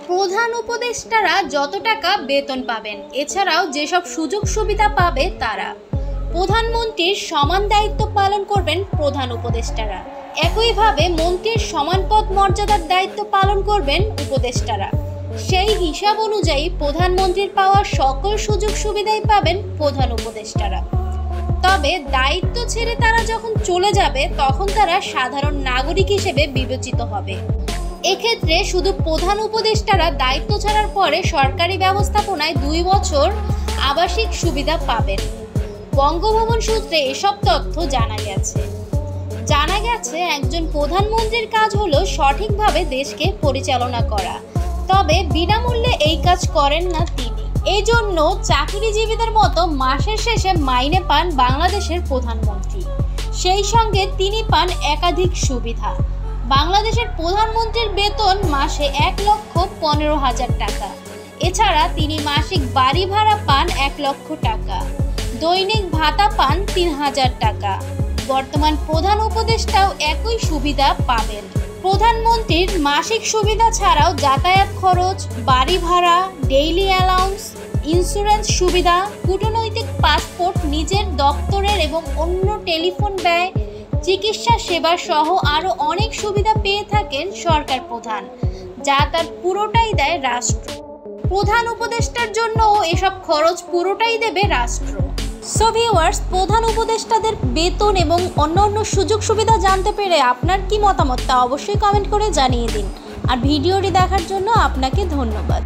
প্রধান উপদেষ্টারা যত টাকা বেতন পাবেন, এছাড়াও যেসব সুযোগ সুবিধা পাবে তারা প্রধানমন্ত্রীর সমান দায়িত্ব পালন করবেন প্রধান উপদেষ্টারা। একইভাবে মন্ত্রীর সমান পদ মর্যাদার দায়িত্ব পালন করবেন উপদেষ্টারা। সেই হিসাব অনুযায়ী প্রধানমন্ত্রীর পাওয়া সকল সুযোগ সুবিধাই পাবেন প্রধান উপদেষ্টারা। তবে দায়িত্ব ছেড়ে তারা যখন চলে যাবে তখন তারা সাধারণ নাগরিক হিসেবে বিবেচিত হবে। এক্ষেত্রে শুধু প্রধান উপদেষ্টারা দায়িত্ব ছাড়ার পরে সরকারি ব্যবস্থাপনায় 2 বছর আবাসিক সুবিধা পাবেন। বঙ্গভবন সূত্রে এসব তথ্য জানা গেছে একজন প্রধানমন্ত্রীর কাজ হলো সঠিকভাবে দেশকে পরিচালনা করা, তবে বিনামূল্যে এই কাজ করেন না তিনি। এই জন্য চাকরিজীবীদের মতো মাসের শেষে মাইনে পান বাংলাদেশের প্রধানমন্ত্রী। সেই সঙ্গে তিনি পান একাধিক সুবিধা। বাংলাদেশের প্রধানমন্ত্রীর বেতন মাসে 1,15,000 টাকা। এছাড়া তিনি মাসিক বাড়ি ভাড়া পান 1 লক্ষ টাকা, দৈনিক ভাতা পান 3,000 টাকা। বর্তমান প্রধান উপদেষ্টাও একই সুবিধা পাবেন। প্রধানমন্ত্রীর মাসিক সুবিধা ছাড়াও যাতায়াত খরচ, বাড়ি ভাড়া, ডেইলি অ্যালাউন্স, ইন্স্যুরেন্স সুবিধা, কূটনৈতিক পাসপোর্ট, নিজের দপ্তরের এবং অন্য টেলিফোন ব্যয়, চিকিৎসা সেবা সহ আরও অনেক সুবিধা পেয়ে থাকেন সরকার প্রধান, যা তার পুরোটাই দেয় রাষ্ট্র। প্রধান উপদেষ্টার জন্য এসব খরচ পুরোটাই দেবে রাষ্ট্র। সো ভিউয়ার্স, প্রধান উপদেষ্টাদের বেতন এবং অন্যান্য সুযোগ সুবিধা জানতে পেরে আপনার কি মতামত তা অবশ্যই কমেন্ট করে জানিয়ে দিন। আর ভিডিওটি দেখার জন্য আপনাকে ধন্যবাদ।